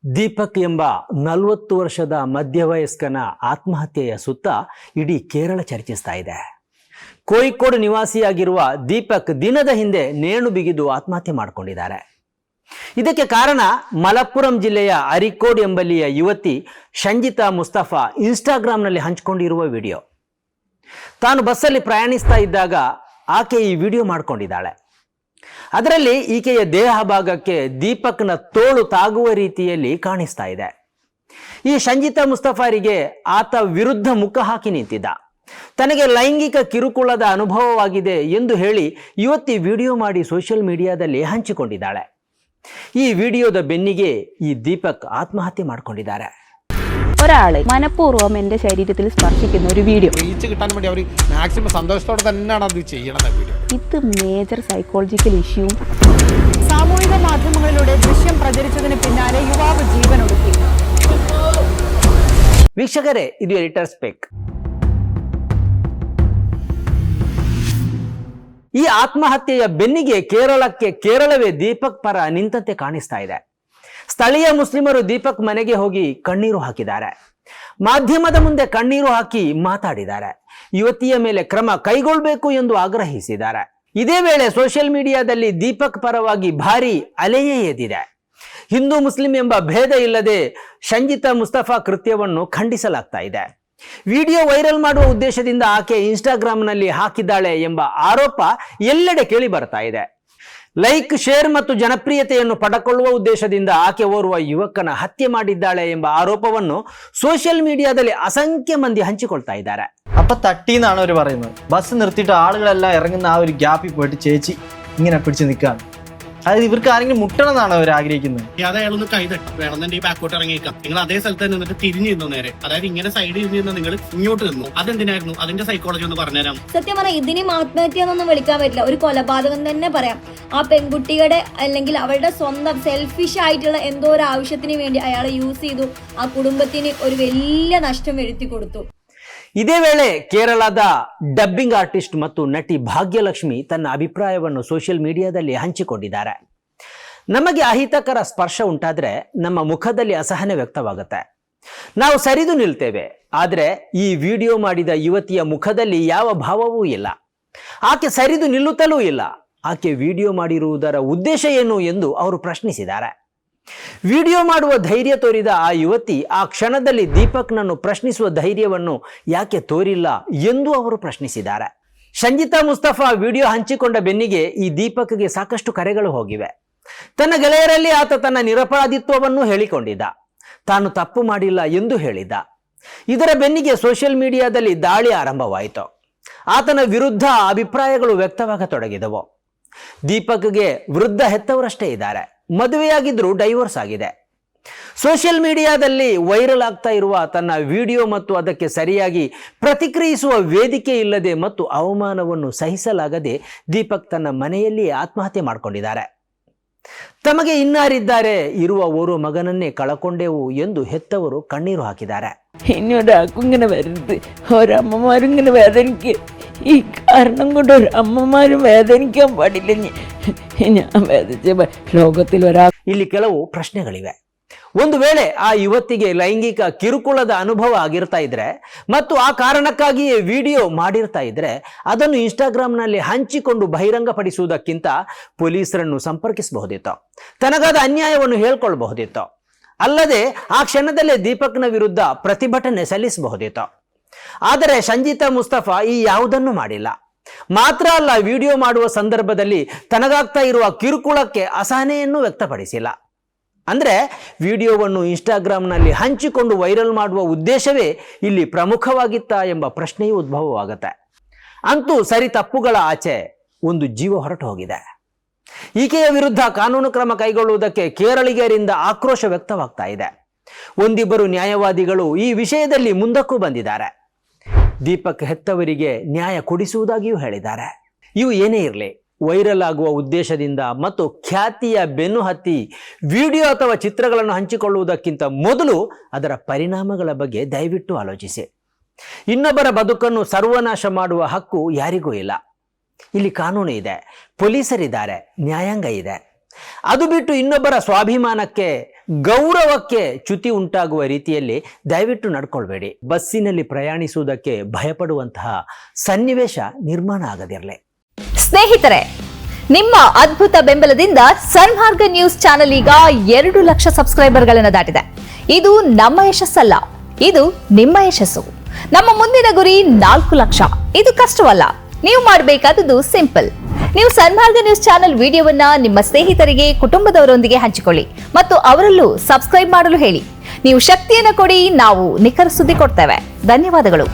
ದೀಪಕ್ ಎಂಬ 40 ವರ್ಷದ ಮಧ್ಯವಯಸ್ಕನ ಆತ್ಮಹತ್ಯೆಯ ಸುತ್ತ ಇಡೀ ಕೇರಳ ಚರ್ಚಿಸ್ತಾ ಇದೆ. ಕೋಯಿಕೋಡ್ ನಿವಾಸಿಯಾಗಿರುವ ದೀಪಕ್ ದಿನದ ಹಿಂದೆ ನೇಣು ಬಿಗಿದು ಆತ್ಮಹತ್ಯೆ ಮಾಡಿಕೊಂಡಿದ್ದಾರೆ. ಇದಕ್ಕೆ ಕಾರಣ ಮಲಪ್ಪುರಂ ಜಿಲ್ಲೆಯ ಅರಿಕೋಡ್ ಎಂಬಲ್ಲಿಯ ಯುವತಿ ಶಂಜಿತಾ ಮುಸ್ತಫಾ ಇನ್ಸ್ಟಾಗ್ರಾಂನಲ್ಲಿ ಹಂಚಿಕೊಂಡಿರುವ ವಿಡಿಯೋ. ತಾನು ಬಸ್ಸಲ್ಲಿ ಪ್ರಯಾಣಿಸ್ತಾ ಇದ್ದಾಗ ಆಕೆ ಈ ವಿಡಿಯೋ ಮಾಡಿಕೊಂಡಿದ್ದಾಳೆ. ಅದರಲ್ಲಿ ಈಕೆಯ ದೇಹ ಭಾಗಕ್ಕೆ ದೀಪಕ್ನ ತೋಳು ತಾಗುವ ರೀತಿಯಲ್ಲಿ ಕಾಣಿಸ್ತಾ ಇದೆ. ಈ ಶಂಜಿತಾ ಮುಸ್ತಫಾರಿಗೆ ಆತ ವಿರುದ್ಧ ಮುಖ ಹಾಕಿ ನಿಂತಿದ್ದ. ತನಗೆ ಲೈಂಗಿಕ ಕಿರುಕುಳದ ಅನುಭವವಾಗಿದೆ ಎಂದು ಹೇಳಿ ಯುವತಿ ವಿಡಿಯೋ ಮಾಡಿ ಸೋಷಿಯಲ್ ಮೀಡಿಯಾದಲ್ಲಿ ಹಂಚಿಕೊಂಡಿದ್ದಾಳೆ. ഈ വീഡിയോയുടെ ಬೆನ್ನಿಗೆ ഈ ദീപക് ആത്മഹത്യ ಮಾಡಿಕೊಂಡಿದ್ದಾರೆ. ഒരാള് മനഃപൂർവ്വം എൻ്റെ ശരീരത്തിൽ സ്പർശിക്കുന്ന ഒരു വീഡിയോ റീച്ച് കിട്ടാൻ വേണ്ടി അവർ മാക്സിമം സന്തോഷത്തോടെ തന്നെയാണ് അത് ചെയ്യണത്. വീഡിയോ ഇത് മേജർ സൈക്കോളജിക്കൽ ഇഷ്യൂ. സാമൂഹിക മാധ്യമങ്ങളിലൂടെ ദൃശ്യം പ്രചരിച്ചതിന് പിന്നാലെ യുവാവ് ജീവനൊടുക്കി. ವೀಕ್ಷಕರೇ, ಇದು ಎಡಿಟರ್ ಸ್ಪೆಕ್. ಈ ಆತ್ಮಹತ್ಯೆಯ ಬೆನ್ನಿಗೆ ಕೇರಳವೇ ದೀಪಕ್ ಪರ ನಿಂತಂತೆ ಕಾಣಿಸ್ತಾ ಇದೆ. ಸ್ಥಳೀಯ ಮುಸ್ಲಿಮರು ದೀಪಕ್ ಮನೆಗೆ ಹೋಗಿ ಕಣ್ಣೀರು ಹಾಕಿದ್ದಾರೆ. ಮಾಧ್ಯಮದ ಮುಂದೆ ಕಣ್ಣೀರು ಹಾಕಿ ಮಾತಾಡಿದ್ದಾರೆ. ಯುವತಿಯ ಮೇಲೆ ಕ್ರಮ ಕೈಗೊಳ್ಳಬೇಕು ಎಂದು ಆಗ್ರಹಿಸಿದ್ದಾರೆ. ಇದೇ ವೇಳೆ ಸೋಷಿಯಲ್ ಮೀಡಿಯಾದಲ್ಲಿ ದೀಪಕ್ ಪರವಾಗಿ ಭಾರಿ ಅಲೆಯೇ ಎದ್ದಿದೆ. ಹಿಂದೂ ಮುಸ್ಲಿಂ ಎಂಬ ಭೇದ ಇಲ್ಲದೆ ಶಂಜಿತಾ ಮುಸ್ತಫಾ ಕೃತ್ಯವನ್ನು ಖಂಡಿಸಲಾಗ್ತಾ ಇದೆ. ವಿಡಿಯೋ ವೈರಲ್ ಮಾಡುವ ಉದ್ದೇಶದಿಂದ ಆಕೆ ಇನ್ಸ್ಟಾಗ್ರಾಂನಲ್ಲಿ ಹಾಕಿದ್ದಾಳೆ ಎಂಬ ಆರೋಪ ಎಲ್ಲೆಡೆ ಕೇಳಿ ಬರ್ತಾ ಇದೆ. ಲೈಕ್, ಶೇರ್ ಮತ್ತು ಜನಪ್ರಿಯತೆಯನ್ನು ಪಡೆದುಕೊಳ್ಳುವ ಉದ್ದೇಶದಿಂದ ಆಕೆ ಓರ್ವ ಯುವಕನ ಹತ್ಯೆ ಮಾಡಿದ್ದಾಳೆ ಎಂಬ ಆರೋಪವನ್ನು ಸೋಷಿಯಲ್ മീഡിയದಲ್ಲಿ അസംഖ്യ ಮಂದಿ ಹಂಚಿಕೊಳ್ತಾ ಇದ್ದಾರೆ. അപ്പൊ തട്ടിന്നാണ് അവർ പറയുന്നത്. ബസ് നിർത്തിയിട്ട് ആളുകളെല്ലാം ഇറങ്ങുന്ന ആ ഒരു ഗ്യാപ്പിൽ പോയിട്ട് ചേച്ചി ഇങ്ങനെ പിടിച്ചു നിൽക്കുകയാണ്. അതായത് ഇവർക്ക് ആരെങ്കിലും മുട്ടണം എന്നാണ് അവർ ആഗ്രഹിക്കുന്നത്. അയാളൊന്ന് കൈതട്ടി വേണമെന്നുണ്ടെങ്കിൽ ബാക്കോട്ട് ഇറങ്ങിയേക്കാം. നിങ്ങൾ അതേ സ്ഥലത്ത് നിന്നിട്ട് തിരിഞ്ഞു നിന്നു നേരെ, അതായത് ഇങ്ങനെ സൈഡിൽ നിന്ന് നിങ്ങൾ ഇങ്ങോട്ട് നിന്നു. അതെന്തിനായിരുന്നു? അതിന്റെ സൈക്കോളജി ഒന്ന് പറഞ്ഞുതരാം. സത്യം പറഞ്ഞാൽ ഇതിനെ ആത്മഹത്യ എന്നൊന്നും വിളിക്കാൻ പറ്റില്ല, ഒരു കൊലപാതകം തന്നെ പറയാം. ആ പെൺകുട്ടിയുടെ അല്ലെങ്കിൽ അവളുടെ സ്വന്തം സെൽഫിഷ് ആയിട്ടുള്ള എന്തോ ഒരു ആവശ്യത്തിന് വേണ്ടി അയാളെ യൂസ് ചെയ്തു. ആ കുടുംബത്തിന് ഒരു വലിയ നഷ്ടം വരുത്തി കൊടുത്തു. ಇದೇ ವೇಳೆ ಕೇರಳದ ಡಬ್ಬಿಂಗ್ ಆರ್ಟಿಸ್ಟ್ ಮತ್ತು ನಟಿ ಭಾಗ್ಯಲಕ್ಷ್ಮಿ ತನ್ನ ಅಭಿಪ್ರಾಯವನ್ನು ಸೋಷಿಯಲ್ ಮೀಡಿಯಾದಲ್ಲಿ ಹಂಚಿಕೊಂಡಿದ್ದಾರೆ. ನಮಗೆ ಅಹಿತಕರ ಸ್ಪರ್ಶ ಉಂಟಾದ್ರೆ ನಮ್ಮ ಮುಖದಲ್ಲಿ ಅಸಹನೆ ವ್ಯಕ್ತವಾಗುತ್ತೆ. ನಾವು ಸರಿದು ನಿಲ್ತೇವೆ. ಆದರೆ ಈ ವಿಡಿಯೋ ಮಾಡಿದ ಯುವತಿಯ ಮುಖದಲ್ಲಿ ಯಾವ ಭಾವವೂ ಇಲ್ಲ. ಆಕೆ ಸರಿದು ನಿಲ್ಲುತ್ತಲೂ ಇಲ್ಲ. ಆಕೆ ವಿಡಿಯೋ ಮಾಡಿರುವುದರ ಉದ್ದೇಶ ಏನು ಎಂದು ಅವರು ಪ್ರಶ್ನಿಸಿದ್ದಾರೆ. ವಿಡಿಯೋ ಮಾಡುವ ಧೈರ್ಯ ತೋರಿದ ಆ ಯುವತಿ ಆ ಕ್ಷಣದಲ್ಲಿ ದೀಪಕ್ನನ್ನು ಪ್ರಶ್ನಿಸುವ ಧೈರ್ಯವನ್ನು ಯಾಕೆ ತೋರಿಲ್ಲ ಎಂದು ಅವರು ಪ್ರಶ್ನಿಸಿದ್ದಾರೆ. ಶಂಜಿತಾ ಮುಸ್ತಫಾ ವಿಡಿಯೋ ಹಂಚಿಕೊಂಡ ಬೆನ್ನಿಗೆ ಈ ದೀಪಕ್ಗೆ ಸಾಕಷ್ಟು ಕರೆಗಳು ಹೋಗಿವೆ. ತನ್ನ ಗೆಳೆಯರಲ್ಲಿ ಆತ ತನ್ನ ನಿರಪರಾಧಿತ್ವವನ್ನು ಹೇಳಿಕೊಂಡಿದ್ದ. ತಾನು ತಪ್ಪು ಮಾಡಿಲ್ಲ ಎಂದು ಹೇಳಿದ್ದ. ಇದರ ಬೆನ್ನಿಗೆ ಸೋಷಿಯಲ್ ಮೀಡಿಯಾದಲ್ಲಿ ದಾಳಿ ಆರಂಭವಾಯಿತು. ಆತನ ವಿರುದ್ಧ ಅಭಿಪ್ರಾಯಗಳು ವ್ಯಕ್ತವಾಗತೊಡಗಿದವು. ದೀಪಕ್ಗೆ ವೃದ್ಧ ಹೆತ್ತವರಷ್ಟೇ ಇದ್ದಾರೆ. ಮದುವೆಯಾಗಿದ್ರೂ ಡೈವೋರ್ಸ್ ಆಗಿದೆ. ಸೋಷಿಯಲ್ ಮೀಡಿಯಾದಲ್ಲಿ ವೈರಲ್ ಆಗ್ತಾ ಇರುವ ತನ್ನ ವಿಡಿಯೋ ಮತ್ತು ಅದಕ್ಕೆ ಸರಿಯಾಗಿ ಪ್ರತಿಕ್ರಿಯಿಸುವ ವೇದಿಕೆ ಇಲ್ಲದೆ ಮತ್ತು ಅವಮಾನವನ್ನು ಸಹಿಸಲಾಗದೆ ದೀಪಕ್ ತನ್ನ ಮನೆಯಲ್ಲಿ ಆತ್ಮಹತ್ಯೆ ಮಾಡಿಕೊಂಡಿದ್ದಾರೆ. ತಮಗೆ ಇನ್ನಾರಿದ್ದಾರೆ, ಇರುವ ಓರ್ವ ಮಗನನ್ನೇ ಕಳಕೊಂಡೆವು ಎಂದು ಹೆತ್ತವರು ಕಣ್ಣೀರು ಹಾಕಿದ್ದಾರೆ. എന്നോടാക്കും ഇങ്ങനെ വരരുത്. ഒരമ്മമാരും ഇങ്ങനെ വേദനിക്കുക. ഈ കാരണം കൊണ്ട് ഒരു അമ്മമാരും വേദനിക്കാൻ പാടില്ല. ഞാൻ വേദിച്ച ലോകത്തിൽ ಇಲ್ಲಿ ಕೆಲವು ಪ್ರಶ್ನೆಗಳಿವೆ. ಒಂದು ವೇಳೆ ಆ ಯುವತಿಗೆ ಲೈಂಗಿಕ ಕಿರುಕುಳದ ಅನುಭವ ಆಗಿರ್ತಾ ಇದ್ರೆ ಮತ್ತು ಆ ಕಾರಣಕ್ಕಾಗಿಯೇ ವಿಡಿಯೋ ಮಾಡಿರ್ತಾ ಇದ್ರೆ ಅದನ್ನು ಇನ್ಸ್ಟಾಗ್ರಾಂನಲ್ಲಿ ಹಂಚಿಕೊಂಡು ಬಹಿರಂಗಪಡಿಸುವುದಕ್ಕಿಂತ ಪೊಲೀಸರನ್ನು ಸಂಪರ್ಕಿಸಬಹುದಿತ್ತು. ತನಗಾದ ಅನ್ಯಾಯವನ್ನು ಹೇಳ್ಕೊಳ್ಬಹುದಿತ್ತು. ಅಲ್ಲದೆ ಆ ಕ್ಷಣದಲ್ಲೇ ದೀಪಕ್ನ ವಿರುದ್ಧ ಪ್ರತಿಭಟನೆ ಸಲ್ಲಿಸಬಹುದಿತ್ತು. ಆದರೆ ಶಂಜಿತಾ ಮುಸ್ತಫಾ ಈ ಯಾವುದನ್ನು ಮಾಡಿಲ್ಲ. ಮಾತ್ರ ಅಲ್ಲ, ವಿಡಿಯೋ ಮಾಡುವ ಸಂದರ್ಭದಲ್ಲಿ ತನಗಾಗ್ತಾ ಇರುವ ಕಿರುಕುಳಕ್ಕೆ ಅಸಹನೆಯನ್ನು ವ್ಯಕ್ತಪಡಿಸಿಲ್ಲ. ಅಂದ್ರೆ ವಿಡಿಯೋವನ್ನು ಇನ್ಸ್ಟಾಗ್ರಾಂನಲ್ಲಿ ಹಂಚಿಕೊಂಡು ವೈರಲ್ ಮಾಡುವ ಉದ್ದೇಶವೇ ಇಲ್ಲಿ ಪ್ರಮುಖವಾಗಿತ್ತಾ ಎಂಬ ಪ್ರಶ್ನೆಯೂ ಉದ್ಭವವಾಗುತ್ತೆ. ಅಂತೂ ಸರಿ ತಪ್ಪುಗಳ ಆಚೆ ಒಂದು ಜೀವ ಹೊರಟು ಹೋಗಿದೆ. ಈಕೆಯ ವಿರುದ್ಧ ಕಾನೂನು ಕ್ರಮ ಕೈಗೊಳ್ಳುವುದಕ್ಕೆ ಕೇರಳಿಗರಿಂದ ಆಕ್ರೋಶ ವ್ಯಕ್ತವಾಗ್ತಾ ಇದೆ. ಒಂದಿಬ್ಬರು ನ್ಯಾಯವಾದಿಗಳು ಈ ವಿಷಯದಲ್ಲಿ ಮುಂದಕ್ಕೂ ಬಂದಿದ್ದಾರೆ. ದೀಪಕ್ ಹೆತ್ತವರಿಗೆ ನ್ಯಾಯ ಕೊಡಿಸುವುದಾಗಿಯೂ ಹೇಳಿದ್ದಾರೆ. ಇವು ಏನೇ ಇರಲಿ, ವೈರಲ್ ಆಗುವ ಉದ್ದೇಶದಿಂದ ಮತ್ತು ಖ್ಯಾತಿಯ ಬೆನ್ನು ಹತ್ತಿ ವಿಡಿಯೋ ಅಥವಾ ಚಿತ್ರಗಳನ್ನು ಹಂಚಿಕೊಳ್ಳುವುದಕ್ಕಿಂತ ಮೊದಲು ಅದರ ಪರಿಣಾಮಗಳ ಬಗ್ಗೆ ದಯವಿಟ್ಟು ಆಲೋಚಿಸಿ. ಇನ್ನೊಬ್ಬರ ಬದುಕನ್ನು ಸರ್ವನಾಶ ಮಾಡುವ ಹಕ್ಕು ಯಾರಿಗೂ ಇಲ್ಲ. ಇಲ್ಲಿ ಕಾನೂನು ಇದೆ, ಪೊಲೀಸರಿದ್ದಾರೆ, ನ್ಯಾಯಾಂಗ ಇದೆ. ಅದು ಬಿಟ್ಟು ಇನ್ನೊಬ್ಬರ ಸ್ವಾಭಿಮಾನಕ್ಕೆ ಗೌರವಕ್ಕೆ ಚ್ಯುತಿ ಉಂಟಾಗುವ ರೀತಿಯಲ್ಲಿ ದಯವಿಟ್ಟು ನಡ್ಕೊಳ್ಬೇಡಿ. ಬಸ್ಸಿನಲ್ಲಿ ಪ್ರಯಾಣಿಸುವುದಕ್ಕೆ ಭಯಪಡುವಂತಹ ಸನ್ನಿವೇಶ ನಿರ್ಮಾಣ ಆಗದಿರಲಿ. ಸ್ನೇಹಿತರೆ, ನಿಮ್ಮ ಅದ್ಭುತ ಬೆಂಬಲದಿಂದ ಸನ್ಮಾರ್ಗ ನ್ಯೂಸ್ ಚಾನೆಲ್ ಈಗ 2 ಲಕ್ಷ ಸಬ್ಸ್ಕ್ರೈಬರ್ಗಳನ್ನು ದಾಟಿದೆ. ಇದು ನಮ್ಮ ಯಶಸ್ಸಲ್ಲ, ಇದು ನಿಮ್ಮ ಯಶಸ್ಸು. ನಮ್ಮ ಮುಂದಿನ ಗುರಿ 4 ಲಕ್ಷ. ಇದು ಕಷ್ಟವಲ್ಲ. ನೀವು ಮಾಡಬೇಕಾದದ್ದು ಸಿಂಪಲ್. ನೀವು ಸನ್ಮಾರ್ಗ ನ್ಯೂಸ್ ಚಾನೆಲ್ ವಿಡಿಯೋವನ್ನ ನಿಮ್ಮ ಸ್ನೇಹಿತರಿಗೆ, ಕುಟುಂಬದವರೊಂದಿಗೆ ಹಂಚಿಕೊಳ್ಳಿ ಮತ್ತು ಅವರಲ್ಲೂ ಸಬ್ಸ್ಕ್ರೈಬ್ ಮಾಡಲು ಹೇಳಿ. ನೀವು ಶಕ್ತಿಯನ್ನು ಕೊಡಿ, ನಾವು ನಿಖರ ಸುದ್ದಿ ಕೊಡ್ತೇವೆ. ಧನ್ಯವಾದಗಳು.